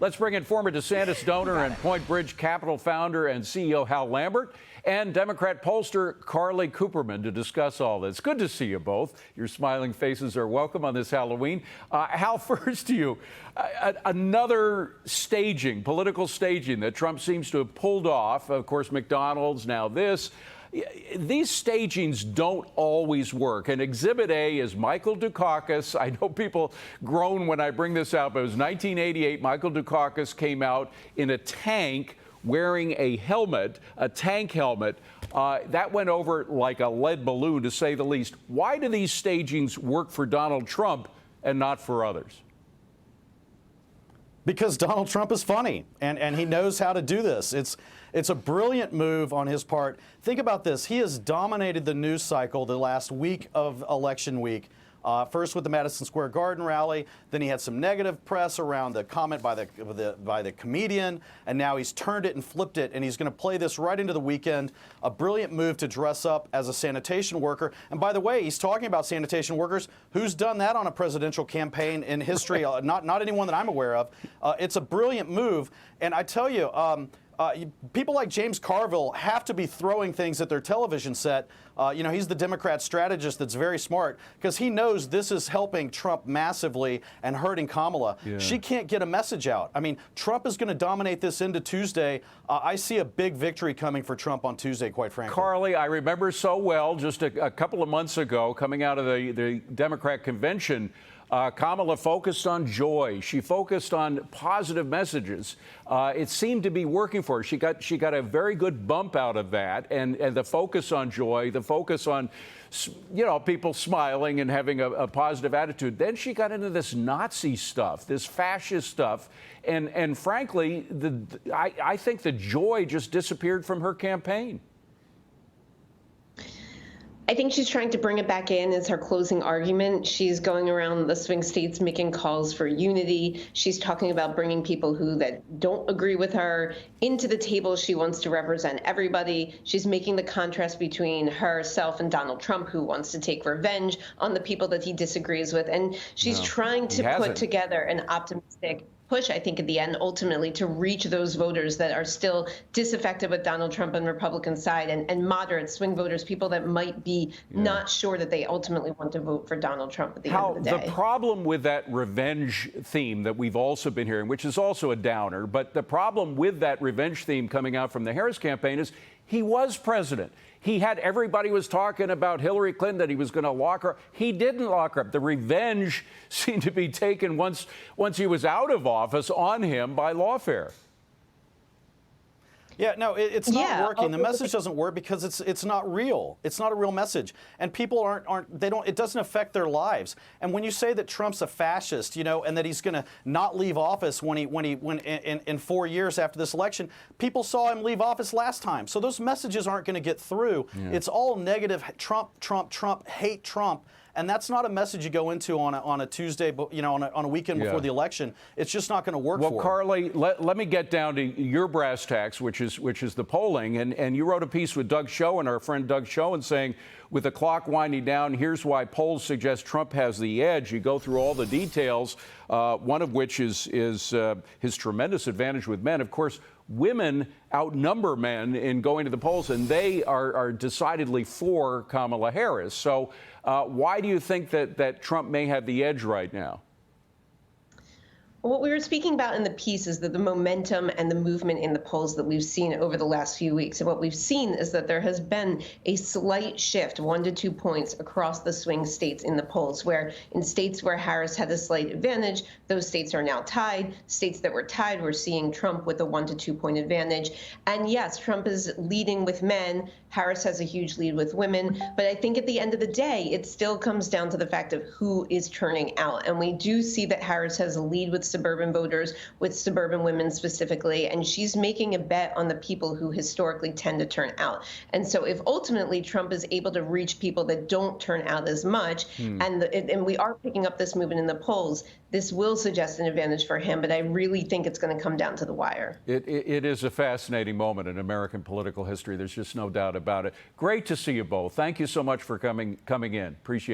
Let's bring in former DeSantis donor and Point Bridge Capital founder and CEO Hal Lambert and Democrat pollster Carly Cooperman to discuss all this. Good to see you both. Your smiling faces are welcome on this Halloween. Hal, first to you. Another staging, political staging that Trump seems to have pulled off. Of course, McDonald's, now this. These stagings don't always work. And Exhibit A is Michael Dukakis. I know people groan when I bring this out, but it was 1988. Michael Dukakis came out in a tank wearing a helmet, a tank helmet. That went over like a lead balloon, to say the least. Why do these stagings work for Donald Trump and not for others? Because Donald Trump is funny, and he knows how to do this. It's a brilliant move on his part. Think about this. He has dominated the news cycle the last week of election week. First with the Madison Square Garden rally, then he had some negative press around the comment by the comedian, and now he's turned it and flipped it, and he's going to play this right into the weekend. A brilliant move to dress up as a sanitation worker. And by the way, he's talking about sanitation workers. Who's done that on a presidential campaign in history? Not anyone that I'm aware of. It's a brilliant move, and I tell you, people like James Carville have to be throwing things at their television set. He's the Democrat strategist that's very smart, because he knows this is helping Trump massively and hurting Kamala. Yeah. She can't get a message out. I mean, Trump is going to dominate this into Tuesday. I see a big victory coming for Trump on Tuesday, quite frankly. Carly, I remember so well just a couple of months ago, coming out of the Democrat convention, Kamala focused on joy. She focused on positive messages. It seemed to be working for her. She got a very good bump out of that, and the focus on joy, the focus on, people smiling and having a positive attitude. Then she got into this Nazi stuff, this fascist stuff, and frankly, I think the joy just disappeared from her campaign. I think she's trying to bring it back in as her closing argument. She's going around the swing states making calls for unity. She's talking about bringing people that don't agree with her into the table. She wants to represent everybody. She's making the contrast between herself and Donald Trump, who wants to take revenge on the people that he disagrees with. And she's trying to put together an optimistic push, I think, at the end, ultimately, to reach those voters that are still disaffected with Donald Trump on the Republican side, and moderate swing voters, people that might be not sure that they ultimately want to vote for Donald Trump at the end of the day. The problem with that revenge theme that we've also been hearing, which is also a downer, but the problem with that revenge theme coming out from the Harris campaign is he was president. Everybody was talking about Hillary Clinton, that he was going to lock her. He didn't lock her up. The revenge seemed to be taken once he was out of office on him by lawfare. Yeah, no, it's not working. The message doesn't work because it's not real. It's not a real message, and people it doesn't affect their lives. And when you say that Trump's a fascist, and that he's going to not leave office when in 4 years after this election, people saw him leave office last time. So those messages aren't going to get through. Yeah. It's all negative. Trump, Trump, Trump, hate Trump. And that's not a message you go into on a Tuesday, on a weekend before the election. It's just not going to work for Well, Carly, let me get down to your brass tacks, which is the polling. And you wrote a piece with Doug Schoen, our friend Doug Schoen, saying, with the clock winding down, here's why polls suggest Trump has the edge. You go through all the details, one of which is his tremendous advantage with men. Of course, women outnumber men in going to the polls, and they are decidedly for Kamala Harris. So why do you think that Trump may have the edge right now? What we were speaking about in the piece is that the momentum and the movement in the polls that we've seen over the last few weeks. And what we've seen is that there has been a slight shift, 1 to 2 points across the swing states in the polls, where in states where Harris had a slight advantage, those states are now tied. States that were tied, we're seeing Trump with a 1 to 2 point advantage. And yes, Trump is leading with men. Harris has a huge lead with women. But I think at the end of the day, it still comes down to the fact of who is turning out. And we do see that Harris has a lead with suburban voters, with suburban women specifically, and she's making a bet on the people who historically tend to turn out. And so if ultimately Trump is able to reach people that don't turn out as much, and we are picking up this movement in the polls, this will suggest an advantage for him, but I really think it's going to come down to the wire. It is a fascinating moment in American political history. There's just no doubt about it. Great to see you both. Thank you so much for coming in. Appreciate it.